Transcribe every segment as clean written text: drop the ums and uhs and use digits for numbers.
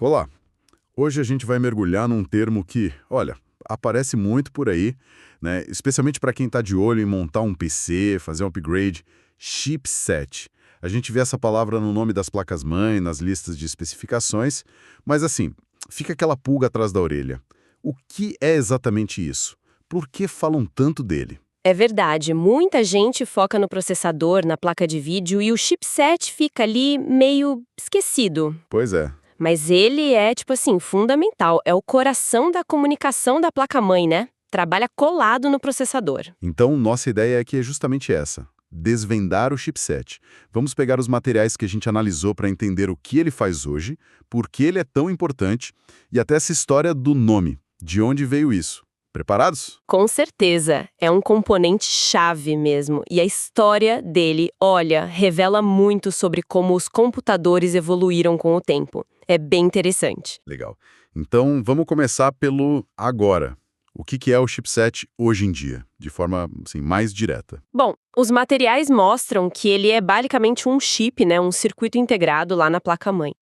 Olá, hoje a gente vai mergulhar num termo que, olha, aparece muito por aí, né? Especialmente para quem está de olho em montar um PC, fazer um upgrade, chipset. A gente vê essa palavra no nome das placas-mãe, nas listas de especificações, mas assim, fica aquela pulga atrás da orelha. O que é exatamente isso? Por que falam tanto dele? É verdade, muita gente foca no processador, na placa de vídeo e o chipset fica ali meio esquecido. Pois é. Mas ele é, tipo assim, fundamental. É o coração da comunicação da placa-mãe, né? Trabalha colado no processador. Então, nossa ideia aqui é justamente essa: desvendar o chipset. Vamos pegar os materiais que a gente analisou para entender o que ele faz hoje, por que ele é tão importante e até essa história do nome, de onde veio isso. Preparados? Com certeza, é um componente chave mesmo. E a história dele, olha, revela muito sobre como os computadores evoluíram com o tempo. É bem interessante. Legal. Então, vamos começar pelo agora. O que é o chipset hoje em dia, de forma assim, mais direta? Bom, os materiais mostram que ele é basicamente um chip, né, um circuito integrado lá na placa-mãe.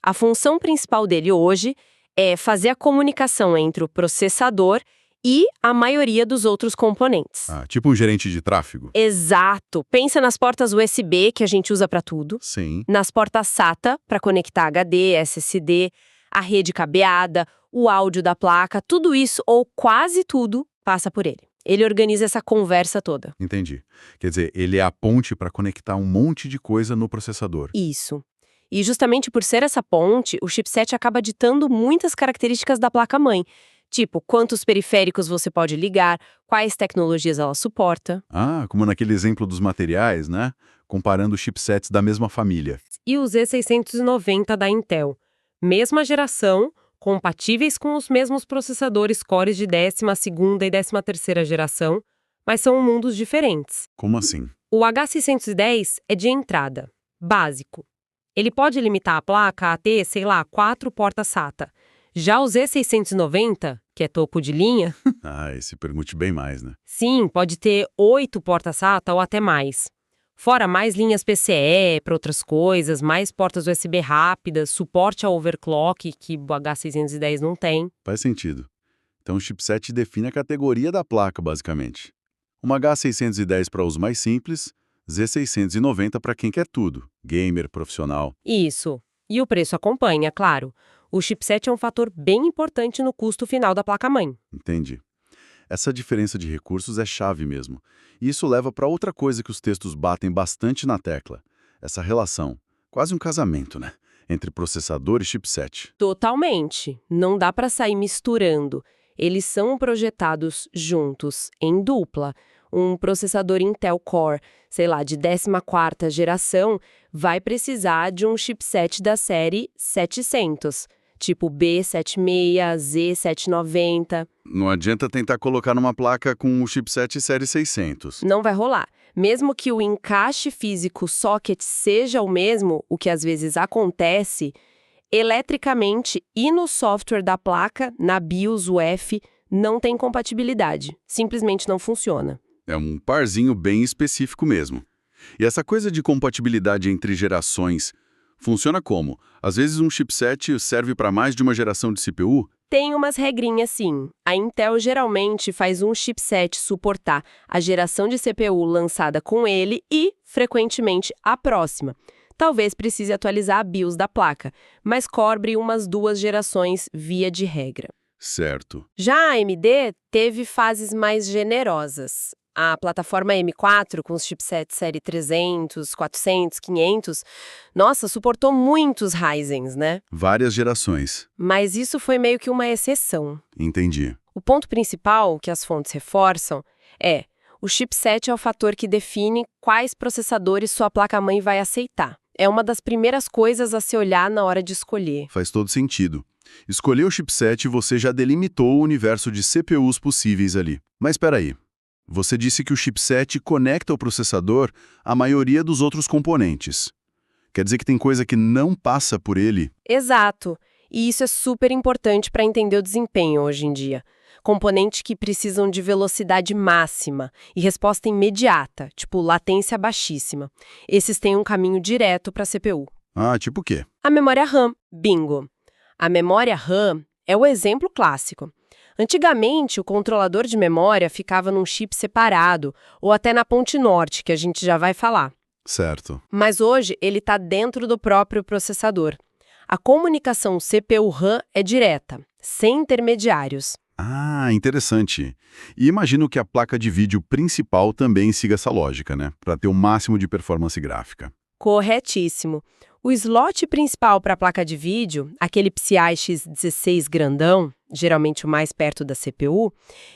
A função principal dele hoje é fazer a comunicação entre o processador e a maioria dos outros componentes. Ah, tipo um gerente de tráfego? Exato! Pensa nas portas USB que a gente usa para tudo, Sim. nas portas SATA para conectar HD, SSD, a rede cabeada, o áudio da placa, tudo isso ou quase tudo passa por ele. Ele organiza essa conversa toda. Entendi. Quer dizer, ele é a ponte para conectar um monte de coisa no processador. Isso. E justamente por ser essa ponte, o chipset acaba ditando muitas características da placa-mãe, tipo quantos periféricos você pode ligar, quais tecnologias ela suporta. Ah, como naquele exemplo dos materiais, né? Comparando chipsets da mesma família. E o Z690 da Intel. Mesma geração, compatíveis com os mesmos processadores cores de 12ª e 13ª geração, mas são mundos diferentes. Como assim? O H610 é de entrada, básico. Ele pode limitar a placa a ter, sei lá, 4 portas SATA. Já o Z690, que é topo de linha, Ah, esse permute bem mais, né? sim, pode ter 8 portas SATA ou até mais. Fora mais linhas PCIe para outras coisas, mais portas USB rápidas, suporte ao overclock, que o H610 não tem. Faz sentido. Então o chipset define a categoria da placa, basicamente. Uma H610 para uso mais simples, Z690 para quem quer tudo, gamer, profissional. Isso. E o preço acompanha, claro. O chipset é um fator bem importante no custo final da placa-mãe. Entendi. Essa diferença de recursos é chave mesmo. E isso leva para outra coisa que os textos batem bastante na tecla. Essa relação, quase um casamento, né? Entre processador e chipset. Totalmente. Não dá para sair misturando. Eles são projetados juntos, em dupla. Um processador Intel Core, sei lá, de 14ª geração, vai precisar de um chipset da série 700, tipo B76, Z790. Não adianta tentar colocar numa placa com o chipset série 600. Não vai rolar. Mesmo que o encaixe físico socket seja o mesmo, o que às vezes acontece, eletricamente e no software da placa, na BIOS UEFI, não tem compatibilidade. Simplesmente não funciona. É um parzinho bem específico mesmo. E essa coisa de compatibilidade entre gerações funciona como? Às vezes um chipset serve para mais de uma geração de CPU? Tem umas regrinhas sim. A Intel geralmente faz um chipset suportar a geração de CPU lançada com ele e, frequentemente, a próxima. Talvez precise atualizar a BIOS da placa, mas cobre umas 2 gerações via de regra. Certo. Já a AMD teve fases mais generosas. A plataforma M4, com os chipsets série 300, 400, 500, nossa, suportou muitos Ryzens, né? Várias gerações. Mas isso foi meio que uma exceção. Entendi. O ponto principal, que as fontes reforçam, é o chipset é o fator que define quais processadores sua placa-mãe vai aceitar. É uma das primeiras coisas a se olhar na hora de escolher. Faz todo sentido. Escolheu o chipset e você já delimitou o universo de CPUs possíveis ali. Mas espera aí. Você disse que o chipset conecta ao processador a maioria dos outros componentes. Quer dizer que tem coisa que não passa por ele? Exato. E isso é super importante para entender o desempenho hoje em dia. Componentes que precisam de velocidade máxima e resposta imediata, tipo latência baixíssima. Esses têm um caminho direto para a CPU. Ah, tipo o quê? A memória RAM, bingo. A memória RAM é o exemplo clássico. Antigamente, o controlador de memória ficava num chip separado, ou até na ponte norte, que a gente já vai falar. Certo. Mas hoje, ele está dentro do próprio processador. A comunicação CPU-RAM é direta, sem intermediários. Ah, interessante. E imagino que a placa de vídeo principal também siga essa lógica, né? Para ter o máximo de performance gráfica. Corretíssimo. O slot principal para a placa de vídeo, aquele PCI X16 grandão, geralmente o mais perto da CPU,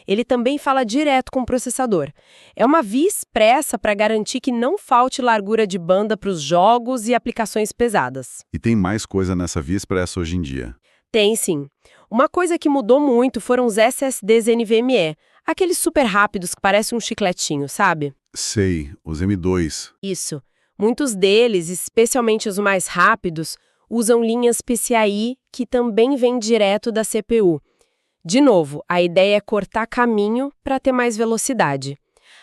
ele também fala direto com o processador. É uma via expressa para garantir que não falte largura de banda para os jogos e aplicações pesadas. E tem mais coisa nessa via expressa hoje em dia. Tem sim. Uma coisa que mudou muito foram os SSDs NVMe, aqueles super rápidos que parecem um chicletinho, sabe? Sei, os M2. Isso. Muitos deles, especialmente os mais rápidos, usam linhas PCIe que também vêm direto da CPU. De novo, a ideia é cortar caminho para ter mais velocidade.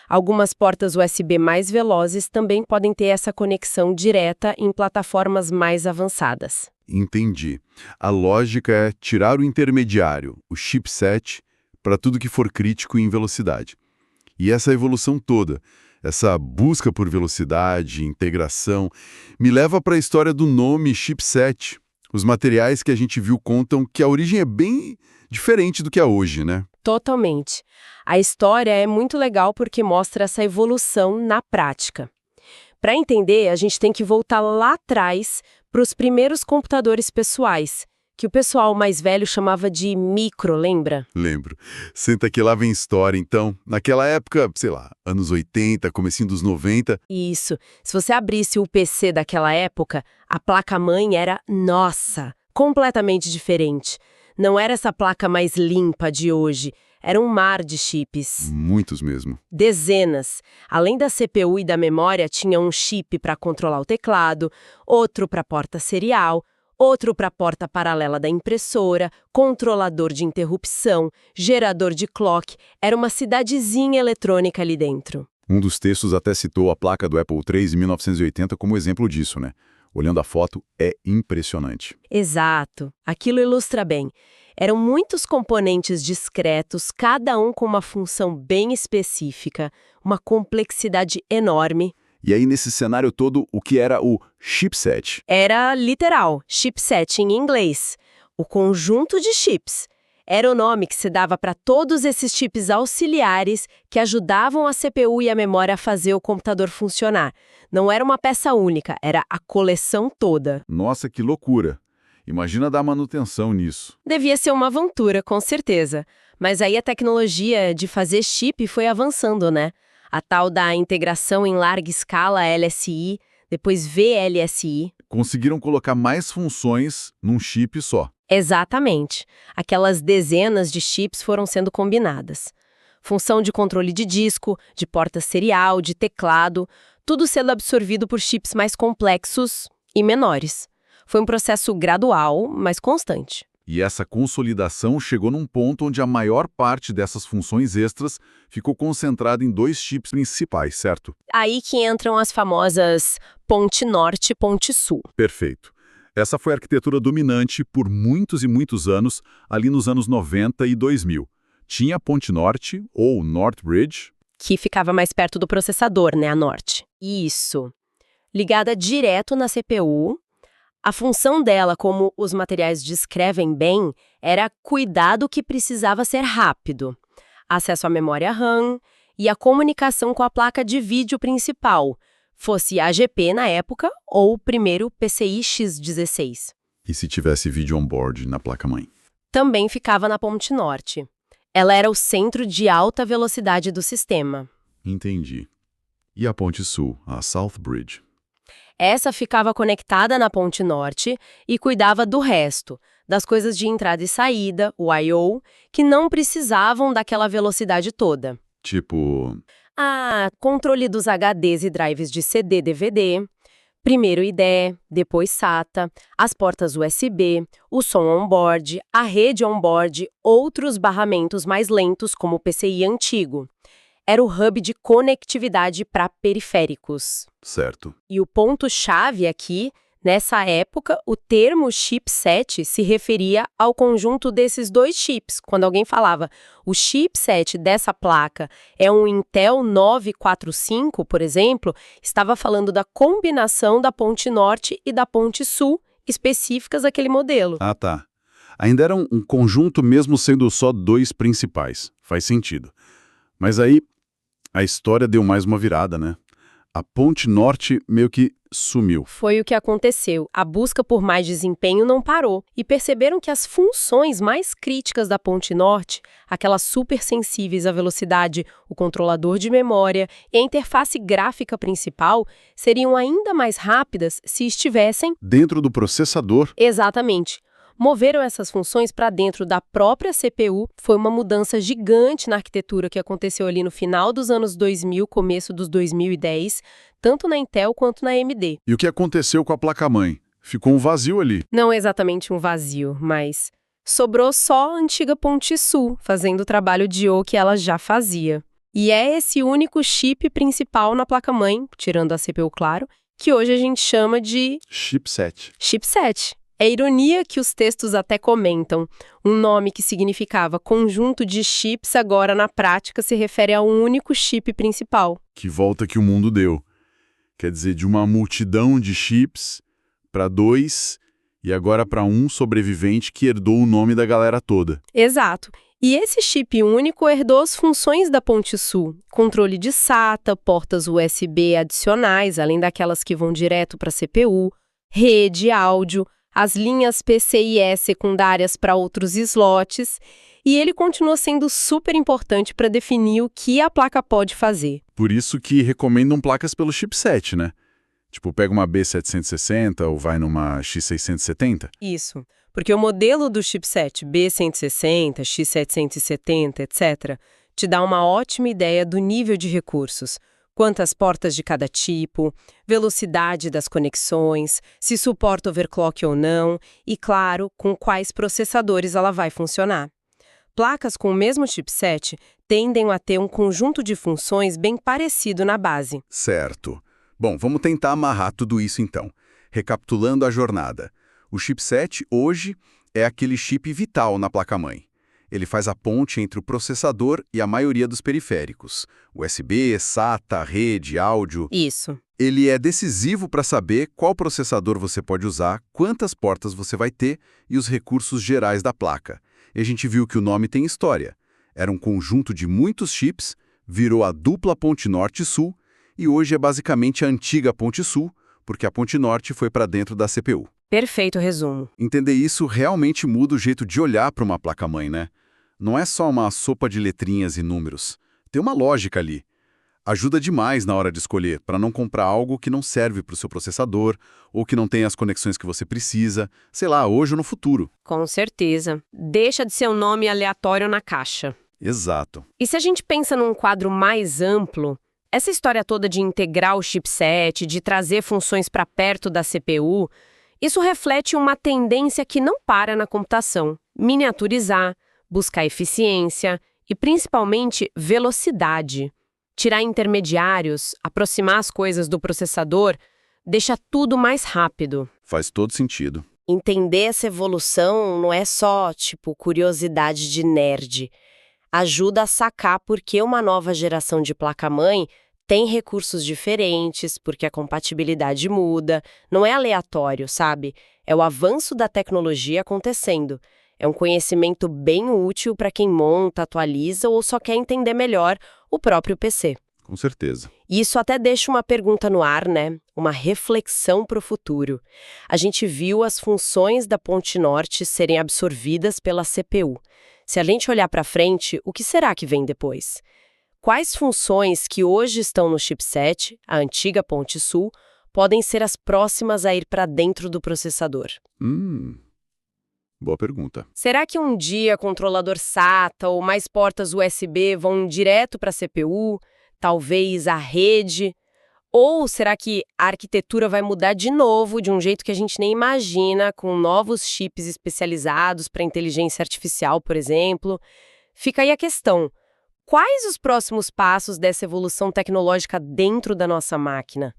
Algumas portas USB mais velozes também podem ter essa conexão direta em plataformas mais avançadas. Entendi. A lógica é tirar o intermediário, o chipset, para tudo que for crítico em velocidade. E essa evolução toda, essa busca por velocidade, integração, me leva para a história do nome chipset. Os materiais que a gente viu contam que a origem é bem diferente do que é hoje, né? Totalmente. A história é muito legal porque mostra essa evolução na prática. Para entender, a gente tem que voltar lá atrás para os primeiros computadores pessoais, que o pessoal mais velho chamava de micro, lembra? Lembro. Senta que lá vem história, então. Naquela época, sei lá, anos 80, comecinho dos 90. Isso. Se você abrisse o PC daquela época, a placa-mãe era, nossa, completamente diferente. Não era essa placa mais limpa de hoje. Era um mar de chips. Muitos mesmo. Dezenas. Além da CPU e da memória, tinha um chip para controlar o teclado, outro para porta serial, outro para a porta paralela da impressora, controlador de interrupção, gerador de clock. Era uma cidadezinha eletrônica ali dentro. Um dos textos até citou a placa do Apple III em 1980 como exemplo disso, né? Olhando a foto, é impressionante. Exato. Aquilo ilustra bem. Eram muitos componentes discretos, cada um com uma função bem específica, uma complexidade enorme. E aí, nesse cenário todo, o que era o chipset? Era literal, chipset em inglês. O conjunto de chips. Era o nome que se dava para todos esses chips auxiliares que ajudavam a CPU e a memória a fazer o computador funcionar. Não era uma peça única, era a coleção toda. Nossa, que loucura! Imagina dar manutenção nisso. Devia ser uma aventura, com certeza. Mas aí a tecnologia de fazer chip foi avançando, né? A tal da integração em larga escala LSI, depois VLSI. Conseguiram colocar mais funções num chip só. Exatamente. Aquelas dezenas de chips foram sendo combinadas. Função de controle de disco, de porta serial, de teclado, tudo sendo absorvido por chips mais complexos e menores. Foi um processo gradual, mas constante. E essa consolidação chegou num ponto onde a maior parte dessas funções extras ficou concentrada em 2 chips principais, certo? Aí que entram as famosas ponte norte e ponte sul. Perfeito. Essa foi a arquitetura dominante por muitos e muitos anos, ali nos anos 90 e 2000. Tinha a ponte norte, ou North Bridge, Que ficava mais perto do processador, né, a norte. Isso. Ligada direto na CPU. A função dela, como os materiais descrevem bem, era cuidar do que precisava ser rápido. Acesso à memória RAM e a comunicação com a placa de vídeo principal, fosse AGP na época ou o primeiro PCI X16. e se tivesse vídeo on-board na placa-mãe. Também ficava na ponte norte. Ela era o centro de alta velocidade do sistema. Entendi. E a ponte sul, a South Bridge? Essa ficava conectada na ponte norte e cuidava do resto, das coisas de entrada e saída, o I/O, que não precisavam daquela velocidade toda. Tipo, Controle dos HDs e drives de CD, DVD, primeiro IDE, depois SATA, as portas USB, o som on-board, a rede on-board, outros barramentos mais lentos como o PCI antigo. Era o hub de conectividade para periféricos. certo. E o ponto-chave aqui, Nessa época, o termo chipset se referia ao conjunto desses dois chips. Quando alguém falava o chipset dessa placa é um Intel 945, por exemplo, estava falando da combinação da ponte norte e da ponte sul específicas daquele modelo. Ah, tá. Ainda era um conjunto mesmo sendo só dois principais. Faz sentido. Mas aí, a história deu mais uma virada, né? A ponte norte meio que sumiu. Foi o que aconteceu. A busca por mais desempenho não parou e perceberam que as funções mais críticas da ponte norte, aquelas super sensíveis à velocidade, o controlador de memória e a interface gráfica principal, seriam ainda mais rápidas se estivessem Dentro do processador, exatamente. Moveram essas funções para dentro da própria CPU. Foi uma mudança gigante na arquitetura que aconteceu ali no final dos anos 2000, começo dos 2010, tanto na Intel quanto na AMD. e o que aconteceu com a placa-mãe? Ficou um vazio ali. Não exatamente um vazio, mas sobrou só a antiga ponte sul, fazendo o trabalho de I/O que ela já fazia. E é esse único chip principal na placa-mãe, tirando a CPU, claro, que hoje a gente chama de Chipset. chipset. É ironia que os textos até comentam. Um nome que significava conjunto de chips agora na prática se refere a um único chip principal. Que volta que o mundo deu. Quer dizer, de uma multidão de chips para dois e agora para um sobrevivente que herdou o nome da galera toda. Exato. E esse chip único herdou as funções da ponte sul. Controle de SATA, portas USB adicionais, além daquelas que vão direto para a CPU, rede, áudio, as linhas PCIe secundárias para outros slots, e ele continua sendo super importante para definir o que a placa pode fazer. Por isso que recomendam placas pelo chipset, né? Tipo, pega uma B760 ou vai numa X670. Isso, porque o modelo do chipset B160, X770, etc., te dá uma ótima ideia do nível de recursos. Quantas portas de cada tipo, velocidade das conexões, se suporta overclock ou não e, claro, com quais processadores ela vai funcionar. Placas com o mesmo chipset tendem a ter um conjunto de funções bem parecido na base. Certo. Bom, vamos tentar amarrar tudo isso então. Recapitulando a jornada. O chipset hoje é aquele chip vital na placa-mãe. Ele faz a ponte entre o processador e a maioria dos periféricos. USB, SATA, rede, áudio. Isso. Ele é decisivo para saber qual processador você pode usar, quantas portas você vai ter e os recursos gerais da placa. E a gente viu que o nome tem história. Era um conjunto de muitos chips, virou a dupla ponte norte-sul e hoje é basicamente a antiga ponte sul, porque a ponte norte foi para dentro da CPU. Perfeito resumo. Entender isso realmente muda o jeito de olhar para uma placa-mãe, né? Não é só uma sopa de letrinhas e números. Tem uma lógica ali. Ajuda demais na hora de escolher, para não comprar algo que não serve para o seu processador ou que não tem as conexões que você precisa, sei lá, hoje ou no futuro. Com certeza. Deixa de ser um nome aleatório na caixa. Exato. E se a gente pensa num quadro mais amplo, essa história toda de integrar o chipset, de trazer funções para perto da CPU, isso reflete uma tendência que não para na computação: miniaturizar, buscar eficiência e, principalmente, velocidade. Tirar intermediários, aproximar as coisas do processador, deixa tudo mais rápido. Faz todo sentido. Entender essa evolução não é só, curiosidade de nerd. Ajuda a sacar por que uma nova geração de placa-mãe tem recursos diferentes, porque a compatibilidade muda. Não é aleatório, sabe? É o avanço da tecnologia acontecendo. É um conhecimento bem útil para quem monta, atualiza ou só quer entender melhor o próprio PC. Com certeza. E isso até deixa uma pergunta no ar, né? Uma reflexão para o futuro. A gente viu as funções da ponte norte serem absorvidas pela CPU. Se a gente olhar para frente, o que será que vem depois? Quais funções que hoje estão no chipset, a antiga ponte sul, podem ser as próximas a ir para dentro do processador? Boa pergunta. Será que um dia controlador SATA ou mais portas USB vão direto para a CPU? Talvez a rede? Ou será que a arquitetura vai mudar de novo, de um jeito que a gente nem imagina, com novos chips especializados para inteligência artificial, por exemplo? Fica aí a questão. Quais os próximos passos dessa evolução tecnológica dentro da nossa máquina?